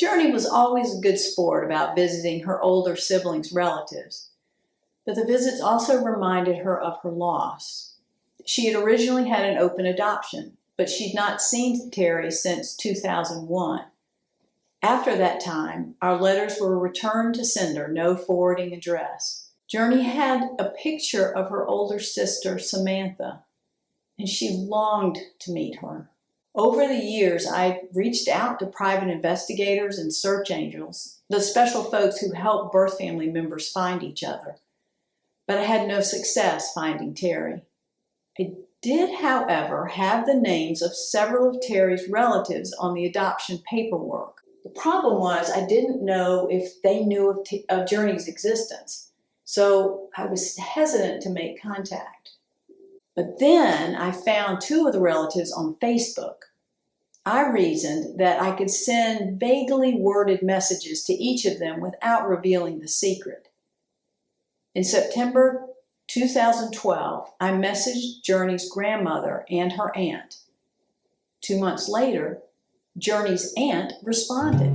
Journey was always a good sport about visiting her older siblings' relatives, but the visits also reminded her of her loss. She had originally had an open adoption, but she'd not seen Terry since 2001. After that time, our letters were returned to sender, no forwarding address. Journey had a picture of her older sister, Samantha, and she longed to meet her. Over the years, I reached out to private investigators and search angels, the special folks who help birth family members find each other, but I had no success finding Terry. I did, however, have the names of several of Terry's relatives on the adoption paperwork. The problem was I didn't know if they knew of Journey's existence, so I was hesitant to make contact. But then I found two of the relatives on Facebook. I reasoned that I could send vaguely worded messages to each of them without revealing the secret. In September 2012, I messaged Journey's grandmother and her aunt. 2 months later, Journey's aunt responded.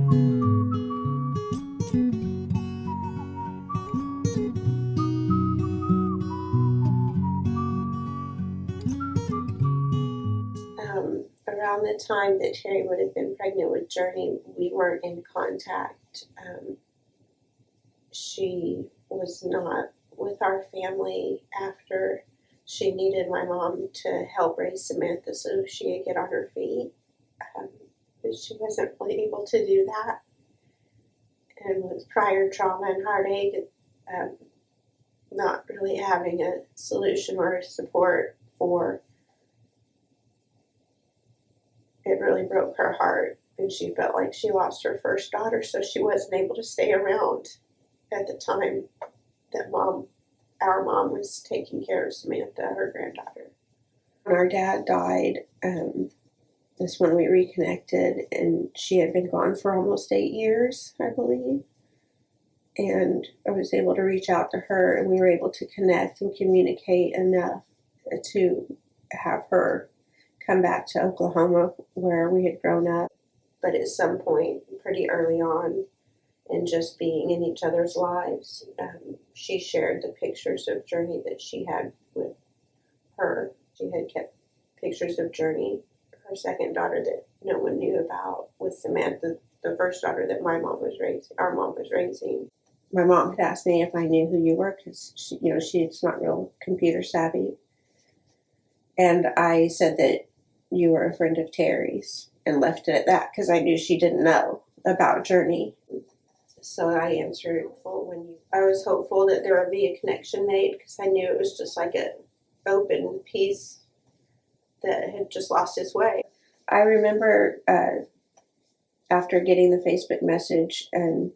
Around the time that Terry would have been pregnant with Journey, we weren't in contact. She was not with our family after she needed my mom to help raise Samantha so she could get on her feet. But she wasn't really able to do that. And with prior trauma and heartache, not really having a solution or support for it really broke her heart, and she felt like she lost her first daughter, so she wasn't able to stay around at the time that our mom was taking care of Samantha, her granddaughter. When our dad died, that's when we reconnected, and she had been gone for almost 8 years, I believe. And I was able to reach out to her, and we were able to connect and communicate enough to have her come back to Oklahoma where we had grown up. But at some point, pretty early on, and just being in each other's lives, she shared the pictures of Journey that she had with her. She had kept pictures of Journey, her second daughter that no one knew about, with Samantha, the first daughter that our mom was raising. My mom had asked me if I knew who you were, because she's not real computer savvy. And I said that you were a friend of Terry's, and left it at that because I knew she didn't know about Journey. So I answered I was hopeful that there would be a connection made, because I knew it was just like an open piece that had just lost its way. I remember after getting the Facebook message and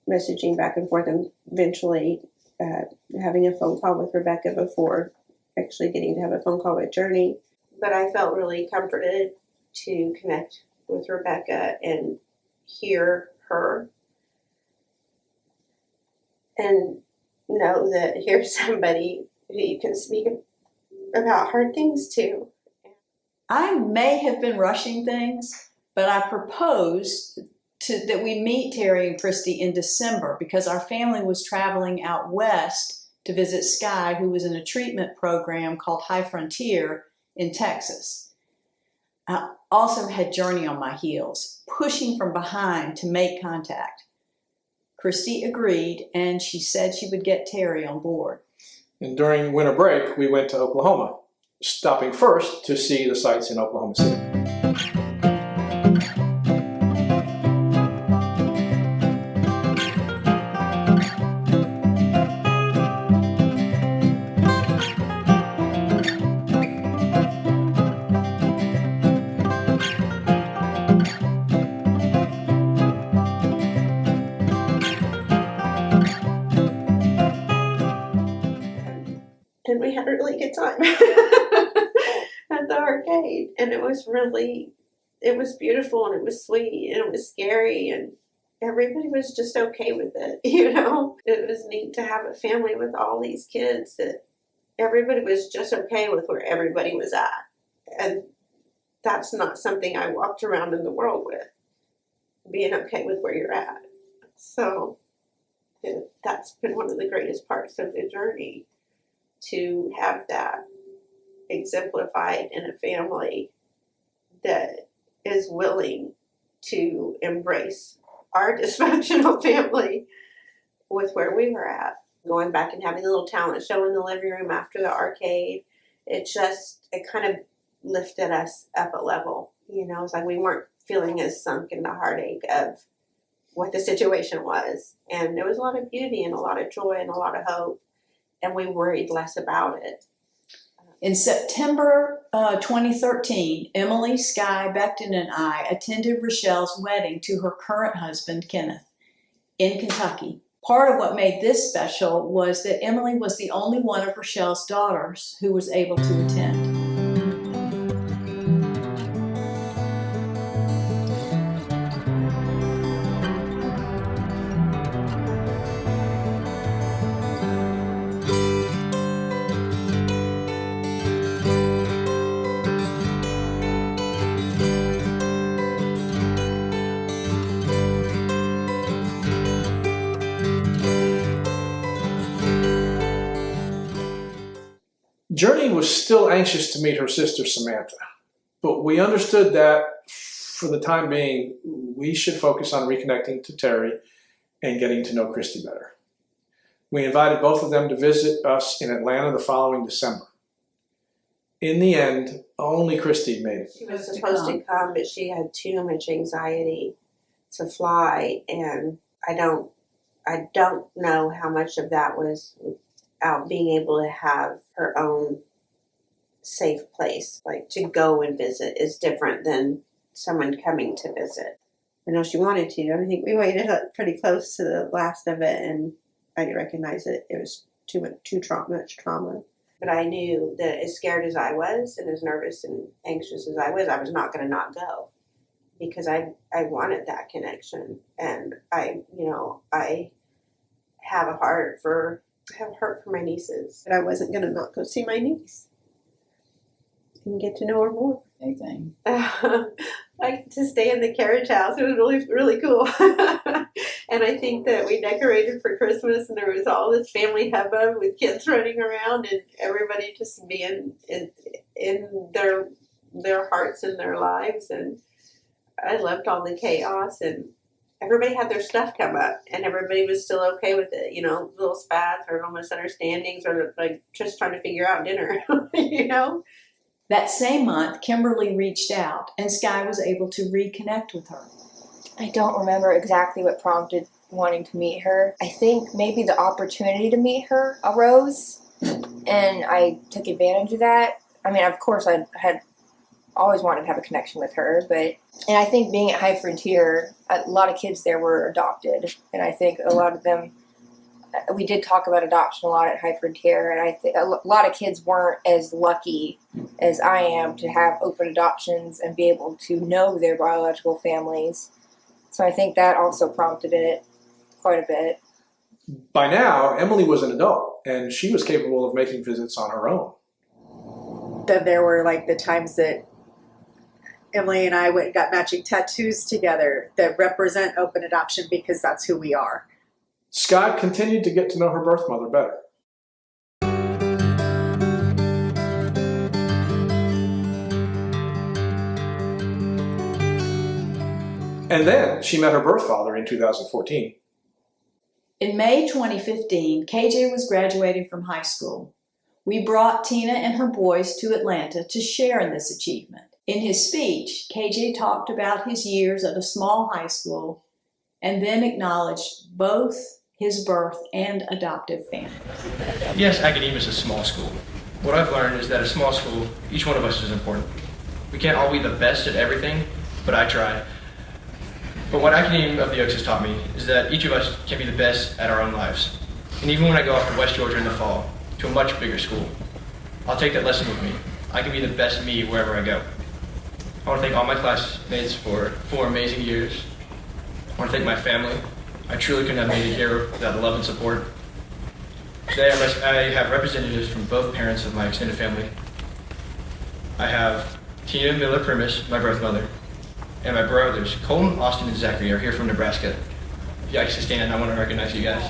messaging back and forth, and eventually having a phone call with Rebecca before actually getting to have a phone call with Journey. But I felt really comforted to connect with Rebecca and hear her and know that here's somebody who you can speak about hard things to. I may have been rushing things, but I proposed that we meet Terry and Christy in December because our family was traveling out west to visit Sky, who was in a treatment program called High Frontier in Texas. I also had Journey on my heels, pushing from behind to make contact. Christy agreed, and she said she would get Terry on board. And during winter break, we went to Oklahoma, stopping first to see the sights in Oklahoma City. And we had a really good time at the arcade. And it was beautiful, and it was sweet, and it was scary, and everybody was just okay with it, It was neat to have a family with all these kids that everybody was just okay with where everybody was at. And that's not something I walked around in the world with. being okay with where you're at. So that's been one of the greatest parts of the journey, to have that exemplified in a family that is willing to embrace our dysfunctional family with where we were at. Going back and having a little talent show in the living room after the arcade, it kind of lifted us up a level. You know, it's like we weren't feeling as sunk in the heartache of what the situation was. And there was a lot of beauty and a lot of joy and a lot of hope, and we worried less about it. In September 2013, Emily, Sky, Becton, and I attended Rochelle's wedding to her current husband, Kenneth, in Kentucky. Part of what made this special was that Emily was the only one of Rochelle's daughters who was able to attend. Journey was still anxious to meet her sister Samantha, but we understood that for the time being, we should focus on reconnecting to Terry and getting to know Christy better. We invited both of them to visit us in Atlanta the following December. In the end, only Christy made it. She was supposed to come, but she had too much anxiety to fly, and I don't know how much of that was out being able to have her own safe place. Like, to go and visit is different than someone coming to visit. I know she wanted to. I think we waited pretty close to the last of it, and I didn't recognize it. It was too much trauma. But I knew that as scared as I was and as nervous and anxious as I was not going to not go, because I wanted that connection. And I have a heart for my nieces. But I wasn't going to not go see my niece and get to know her more. Anything. Like, to stay in the carriage house, it was really, really cool. And I think that we decorated for Christmas, and there was all this family hubbub with kids running around and everybody just being in their hearts and their lives. And I loved all the chaos, and everybody had their stuff come up, and everybody was still okay with it. You know, little spats or misunderstandings, or like just trying to figure out dinner, you know? That same month, Kimberly reached out, and Sky was able to reconnect with her. I don't remember exactly what prompted wanting to meet her. I think maybe the opportunity to meet her arose, and I took advantage of that. I mean, of course, I had always wanted to have a connection with her, and I think being at High Frontier, a lot of kids there were adopted, and I think a lot of them, we did talk about adoption a lot at High Frontier, and I think a lot of kids weren't as lucky as I am to have open adoptions and be able to know their biological families. So I think that also prompted it quite a bit. By now, Emily was an adult, and she was capable of making visits on her own. Then there were like the times that Emily and I went and got matching tattoos together that represent open adoption, because that's who we are. Sky continued to get to know her birth mother better. And then she met her birth father in 2014. In May 2015, KJ was graduating from high school. We brought Tina and her boys to Atlanta to share in this achievement. In his speech, KJ talked about his years at a small high school and then acknowledged both his birth and adoptive family. Yes, academia is a small school. What I've learned is that a small school, each one of us is important. We can't all be the best at everything, but I try. But what Academia of the Oaks has taught me is that each of us can be the best at our own lives. And even when I go off to West Georgia in the fall, to a much bigger school, I'll take that lesson with me. I can be the best me wherever I go. I want to thank all my classmates for 4 amazing years. I want to thank my family. I truly couldn't have made it here without the love and support. Today I have representatives from both parents of my extended family. I have Tina Miller Primus, my birth mother, And my brothers, Colton, Austin, and Zachary, are here from Nebraska. If you guys to stand, I want to recognize you guys.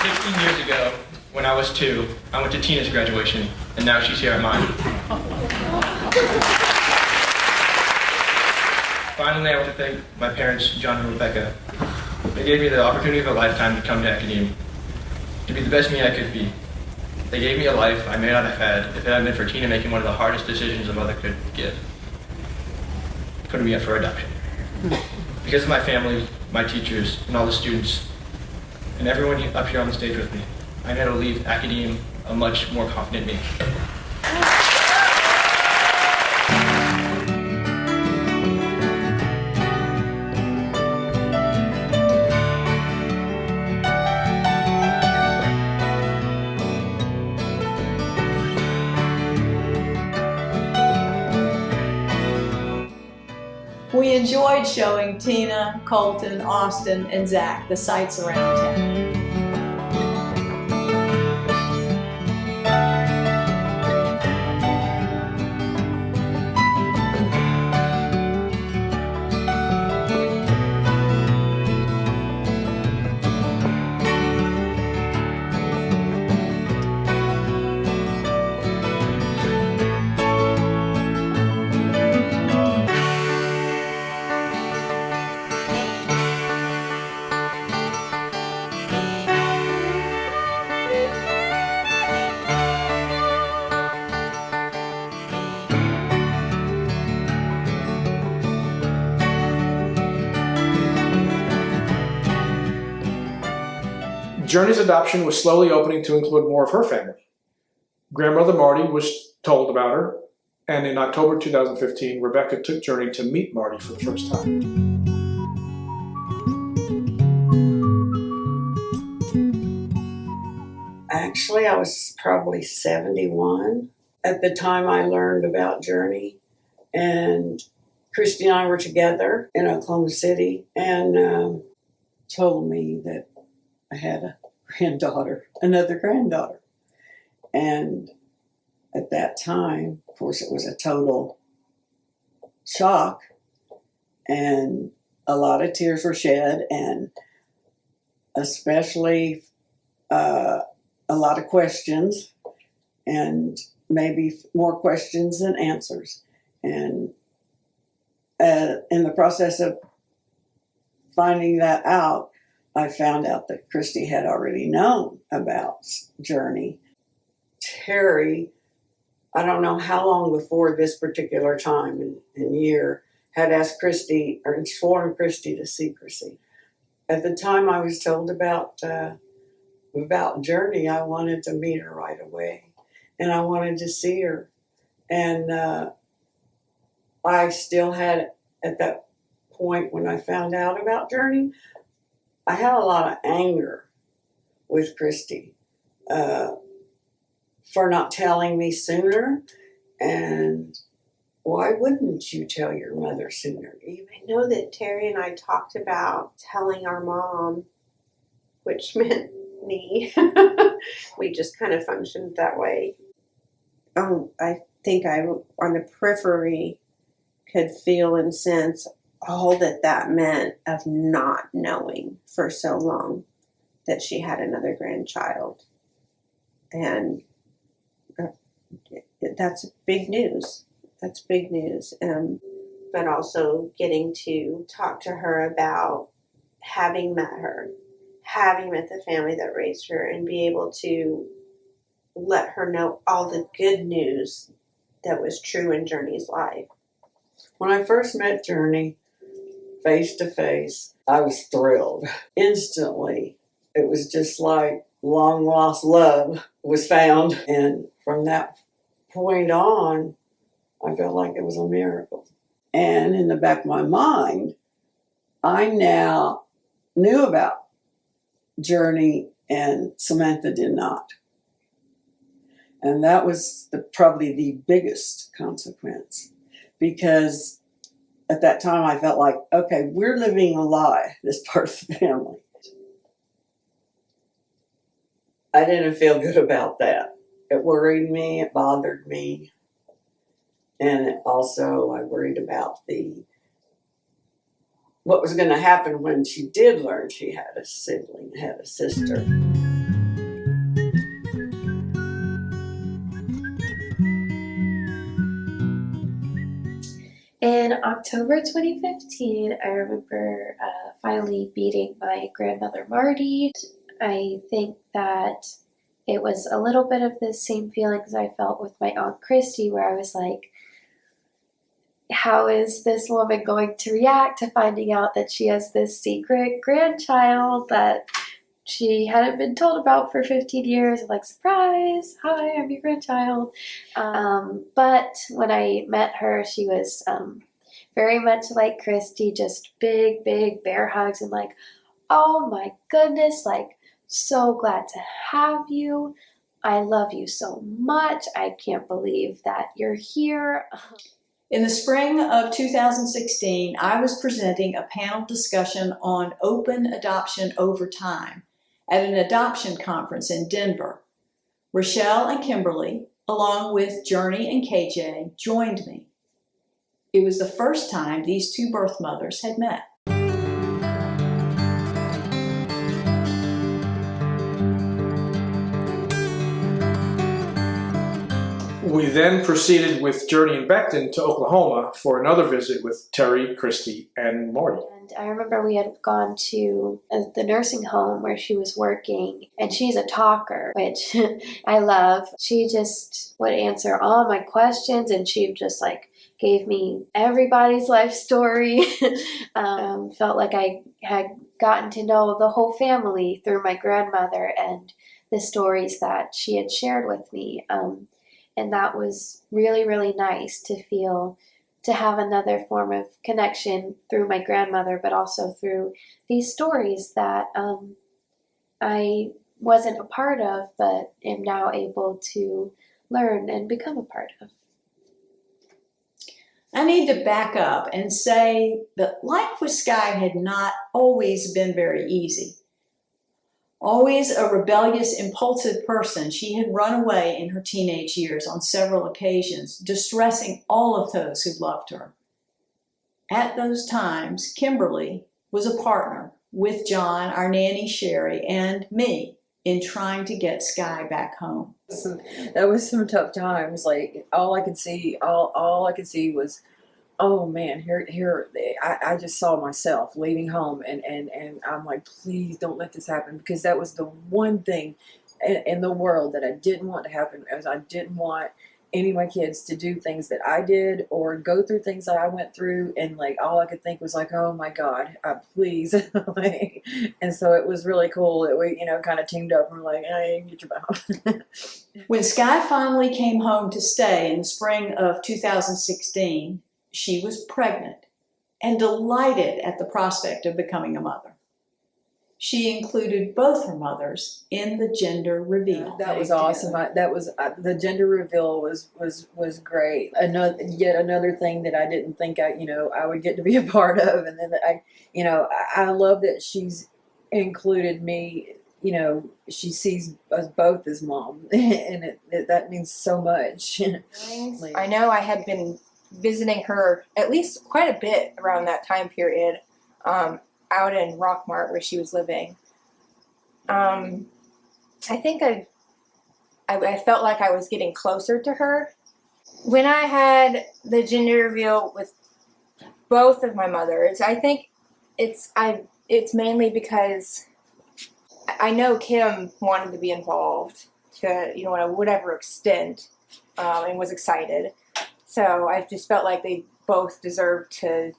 16 years ago, when I was 2, I went to Tina's graduation, and now she's here at mine. Finally, I want to thank my parents, John and Rebecca. They gave me the opportunity of a lifetime to come to academia, to be the best me I could be. They gave me a life I may not have had if it hadn't been for Tina making one of the hardest decisions a mother could give, putting me up for adoption. Because of my family, my teachers, and all the students, and everyone up here on the stage with me, I know to leave academia a much more confident me. We enjoyed showing Tina, Colton, Austin, and Zach the sights around town. Journey's adoption was slowly opening to include more of her family. Grandmother Marty was told about her, and in October 2015, Rebecca took Journey to meet Marty for the first time. Actually, I was probably 71 at the time I learned about Journey, and Christy and I were together in Oklahoma City, and told me that I had a granddaughter, another granddaughter. And at that time, of course, it was a total shock, and a lot of tears were shed, and especially a lot of questions, and maybe more questions than answers. And in the process of finding that out, I found out that Christy had already known about Journey. Terry, I don't know how long before this particular time and year, had asked Christy or sworn Christy to secrecy. At the time I was told about Journey, I wanted to meet her right away, and I wanted to see her. And I still had, at that point when I found out about Journey, I had a lot of anger with Christy for not telling me sooner. And why wouldn't you tell your mother sooner? I know that Terry and I talked about telling our mom, which meant me. We just kind of functioned that way. I think I, on the periphery, could feel and sense all that meant of not knowing for so long that she had another grandchild. And that's big news. That's big news. But also getting to talk to her about having met her, having met the family that raised her, and be able to let her know all the good news that was true in Journey's life. When I first met Journey face to face, I was thrilled. Instantly, it was just like long lost love was found. And from that point on, I felt like it was a miracle. And in the back of my mind, I now knew about Journey and Samantha did not. And that was probably the biggest consequence, because at that time I felt like, okay, we're living a lie, this part of the family. I didn't feel good about that. It worried me, it bothered me. And also I worried about what was going to happen when she did learn she had a sibling, had a sister. In October 2015, I remember finally meeting my grandmother Marty. I think that it was a little bit of the same feelings I felt with my Aunt Christy, where I was like, how is this woman going to react to finding out that she has this secret grandchild that she hadn't been told about for 15 years? I'm like, surprise, hi, I'm your grandchild. But when I met her, she was very much like Christy, just big, big bear hugs and like, oh my goodness, like, so glad to have you. I love you so much. I can't believe that you're here. In the spring of 2016, I was presenting a panel discussion on open adoption over time at an adoption conference in Denver. Rochelle and Kimberly, along with Journey and KJ, joined me. It was the first time these two birth mothers had met. We then proceeded with Journey and Becton to Oklahoma for another visit with Terry, Christy, and Marty. And I remember we had gone to the nursing home where she was working, and she's a talker, which I love. She just would answer all my questions, and she just like gave me everybody's life story. Felt like I had gotten to know the whole family through my grandmother and the stories that she had shared with me. And that was really, really nice to feel, to have another form of connection through my grandmother, but also through these stories that I wasn't a part of, but am now able to learn and become a part of. I need to back up and say that life with Sky had not always been very easy. Always a rebellious, impulsive person, she had run away in her teenage years on several occasions, distressing all of those who loved her. At those times, Kimberly was a partner with John, our nanny Sherry, and me in trying to get Sky back home. That was some tough times. Like all I could see was, oh man, here I just saw myself leaving home, and I'm like, please don't let this happen, because that was the one thing in the world that I didn't want to happen. As I didn't want any of my kids to do things that I did or go through things that I went through, and like all I could think was like, oh my God, please. And so it was really cool that we kind of teamed up and were like, hey, get your mouth. When Sky finally came home to stay in the spring of 2016, she was pregnant and delighted at the prospect of becoming a mother. She included both her mothers in the gender reveal. That was awesome. The gender reveal was great. Yet another thing that I didn't think I would get to be a part of, and then I love that she's included me. She sees us both as mom, and that means so much. I know I had been visiting her at least quite a bit around that time period, out in Rockmart where she was living. I think I felt like I was getting closer to her. When I had the gender reveal with both of my mothers, I think it's mainly because I know Kim wanted to be involved to whatever extent, and was excited. So I just felt like they both deserved to,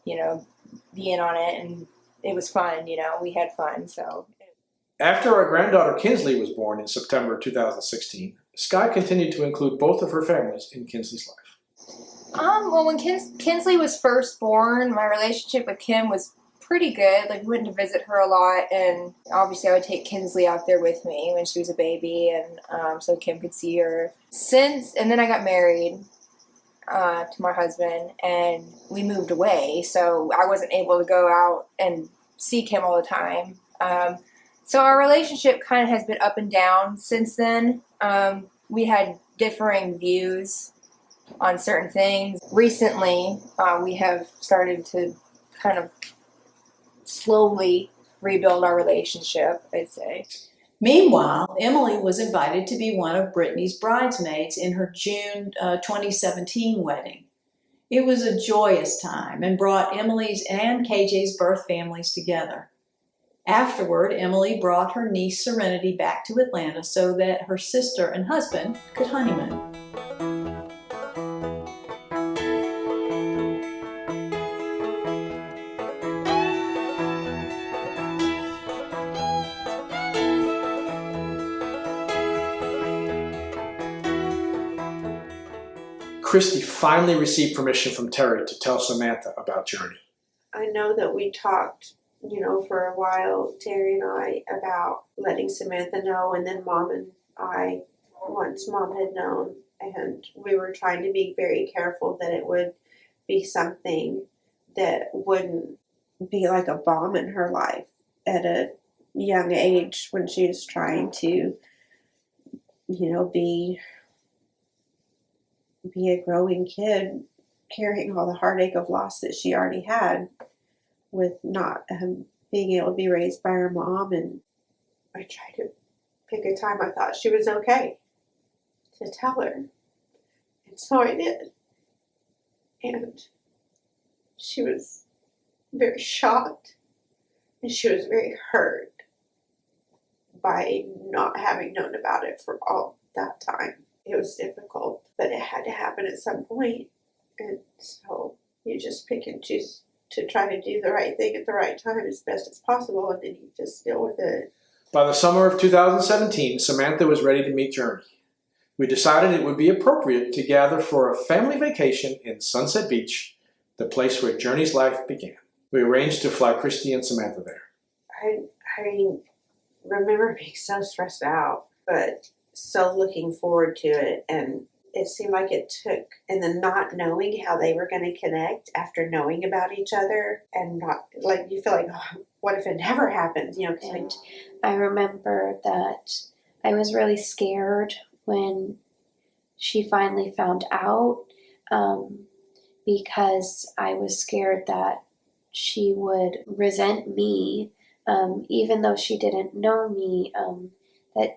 be in on it, and it was fun. We had fun. So After our granddaughter Kinsley was born in September 2016, Sky continued to include both of her families in Kinsley's life. Well, when Kinsley was first born, my relationship with Kim was pretty good. Like, we went to visit her a lot, and obviously I would take Kinsley out there with me when she was a baby, and so Kim could see her. And then I got married to my husband, and we moved away, so I wasn't able to go out and see Kim all the time. So our relationship kind of has been up and down since then. We had differing views on certain things. Recently, we have started to kind of slowly rebuild our relationship, I'd say. Meanwhile, Emily was invited to be one of Brittany's bridesmaids in her June 2017 wedding. It was a joyous time and brought Emily's and KJ's birth families together. Afterward, Emily brought her niece Serenity back to Atlanta so that her sister and husband could honeymoon. Christy finally received permission from Terry to tell Samantha about Journey. I know that we talked, for a while, Terry and I, about letting Samantha know, and then Mom and I, once Mom had known, and we were trying to be very careful that it would be something that wouldn't be like a bomb in her life at a young age when she was trying to, be a growing kid, carrying all the heartache of loss that she already had with not being able to be raised by her mom. And I tried to pick a time I thought she was okay to tell her. And so I did. And she was very shocked, and she was very hurt by not having known about it for all that time. It was difficult, but it had to happen at some point. And so you just pick and choose to try to do the right thing at the right time as best as possible, and then you just deal with it. By the summer of 2017, Samantha was ready to meet Journey. We decided it would be appropriate to gather for a family vacation in Sunset Beach, the place where Journey's life began. We arranged to fly Christy and Samantha there. I remember being so stressed out, but so looking forward to it. And it seemed like it took, and then not knowing how they were going to connect after knowing about each other, and not, like, you feel like, oh, what if it never happens? I remember that I was really scared when she finally found out, because I was scared that she would resent me, even though she didn't know me,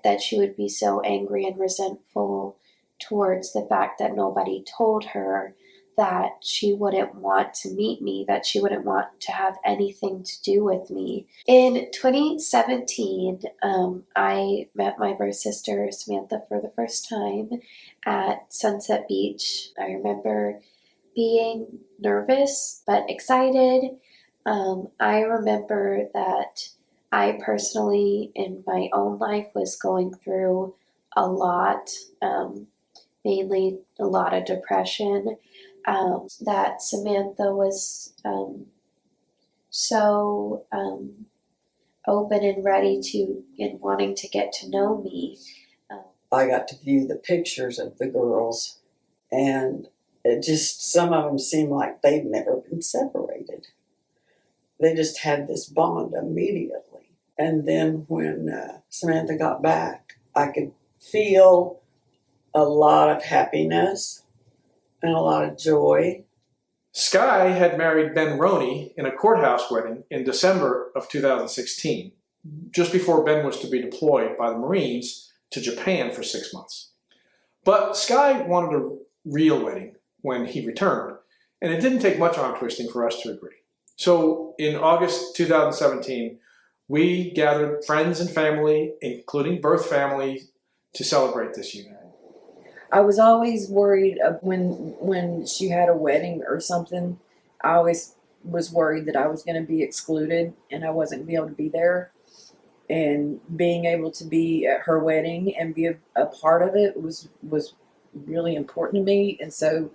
that she would be so angry and resentful towards the fact that nobody told her, that she wouldn't want to meet me, that she wouldn't want to have anything to do with me. In 2017, I met my birth sister, Samantha, for the first time at Sunset Beach. I remember being nervous but excited. I remember that I personally, in my own life, was going through a lot, mainly a lot of depression, that Samantha was so open and ready to, and wanting to get to know me. I got to view the pictures of the girls, and it just, some of them seemed like they'd never been separated. They just had this bond immediately. And then when Samantha got back, I could feel a lot of happiness and a lot of joy. Sky had married Ben Roney in a courthouse wedding in December of 2016, just before Ben was to be deployed by the Marines to Japan for 6 months. But Sky wanted a real wedding when he returned, and it didn't take much arm twisting for us to agree. So in August 2017, we gathered friends and family, including birth family, to celebrate this union. I was always worried of when she had a wedding or something. I always was worried that I was going to be excluded and I wasn't going to be able to be there. And being able to be at her wedding and be a part of it was really important to me. And so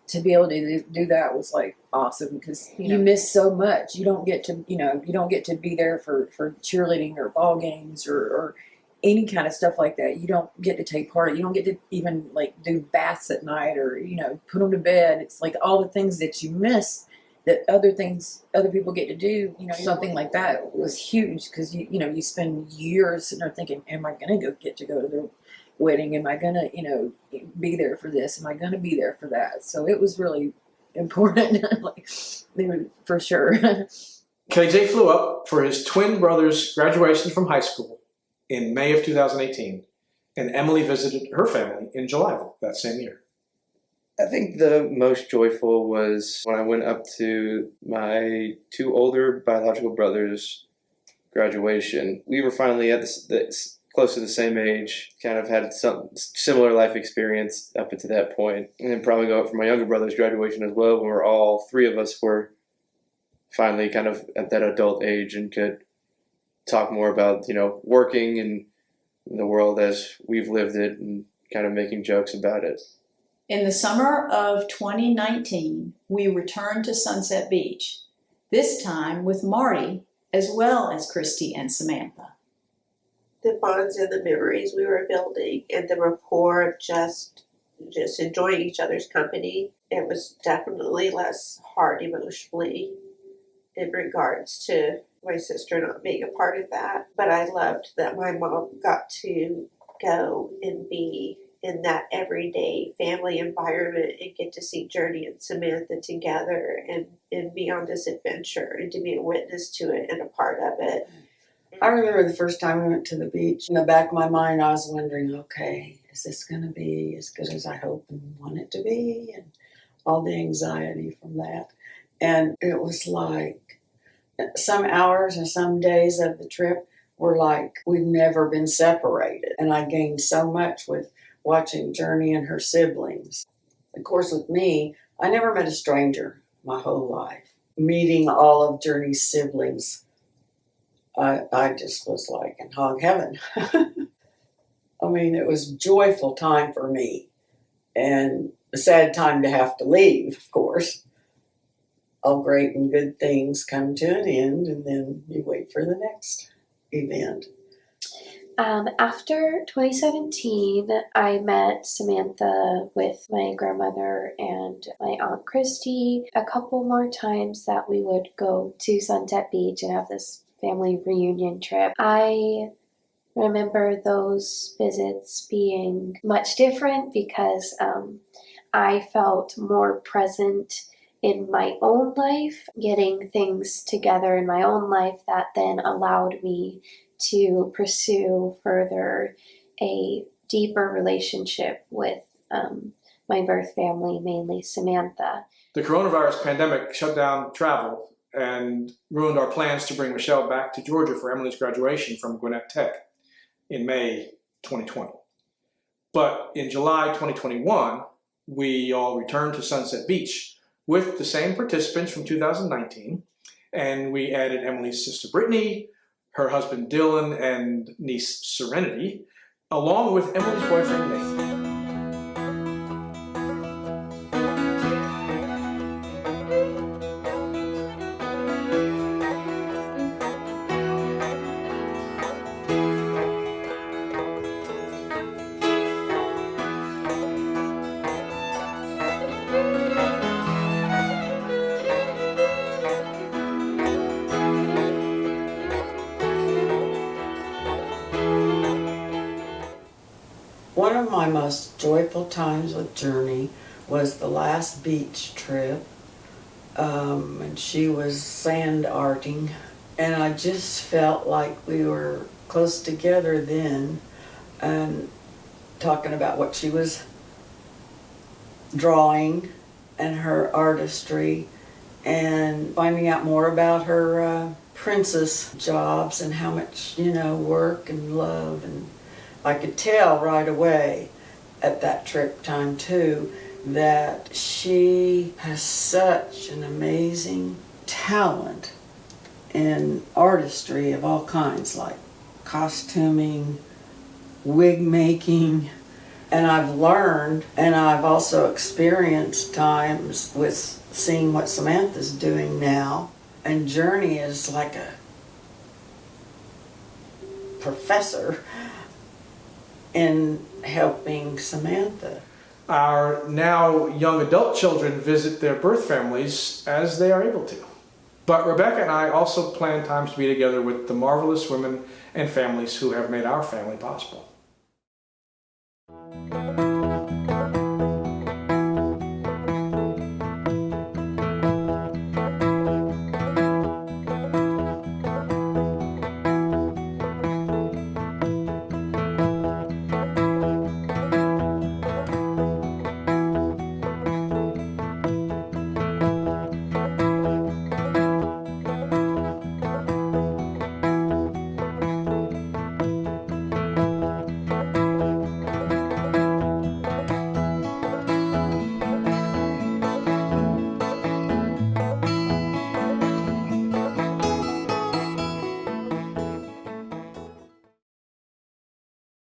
to be able to do that was like awesome, because you miss so much. You don't get to be there for cheerleading or ball games or any kind of stuff like that. You don't get to take part. You don't get to even like do baths at night or put them to bed. It's like all the things that you miss that other things other people get to do, something like that was huge, because you spend years sitting there thinking, am I going to get to go to the wedding? Am I going to be there for this? Am I going to be there for that? So it was really important, like, for sure. KJ flew up for his twin brother's graduation from high school in May of 2018, and Emily visited her family in July of that same year. I think the most joyful was when I went up to my two older biological brothers' graduation. We were finally at close to the same age, kind of had some similar life experience up until that point. And then probably go up for my younger brother's graduation as well, when all three of us were finally kind of at that adult age and could talk more about, working and the world as we've lived it, and kind of making jokes about it. In the summer of 2019, we returned to Sunset Beach, this time with Marty as well as Christy and Samantha. The bonds and the memories we were building and the rapport of just enjoying each other's company, it was definitely less hard emotionally in regards to my sister not being a part of that. But I loved that my mom got to go and be in that everyday family environment and get to see Journey and Samantha together and be on this adventure and to be a witness to it and a part of it. I remember the first time we went to the beach. In the back of my mind, I was wondering, okay, is this going to be as good as I hope and want it to be? And all the anxiety from that. And it was like some hours or some days of the trip were like we've never been separated. And I gained so much with watching Journey and her siblings. Of course, with me, I never met a stranger my whole life. Meeting all of Journey's siblings, I just was like in hog heaven. I mean, it was a joyful time for me, and a sad time to have to leave, of course. All great and good things come to an end, and then you wait for the next event. After 2017, I met Samantha with my grandmother and my Aunt Christy a couple more times that we would go to Sunset Beach and have this family reunion trip. I remember those visits being much different because I felt more present in my own life, getting things together in my own life that then allowed me to pursue further a deeper relationship with my birth family, mainly Samantha. The coronavirus pandemic shut down travel and ruined our plans to bring Michelle back to Georgia for Emily's graduation from Gwinnett Tech in May 2020. But in July 2021, we all returned to Sunset Beach with the same participants from 2019, and we added Emily's sister Brittany, her husband Dylan, and niece Serenity, along with Emily's boyfriend Nathan. One of my most joyful times with Journey was the last beach trip, and she was sand arting, and I just felt like we were close together then, and talking about what she was drawing and her artistry, and finding out more about her princess jobs and how much, work and love. And I could tell right away at that trip time too that she has such an amazing talent in artistry of all kinds, like costuming, wig making. And I've learned, and I've also experienced times with seeing what Samantha's doing now. And Journey is like a professor in helping Samantha. Our now young adult children visit their birth families as they are able to. But Rebecca and I also plan times to be together with the marvelous women and families who have made our family possible.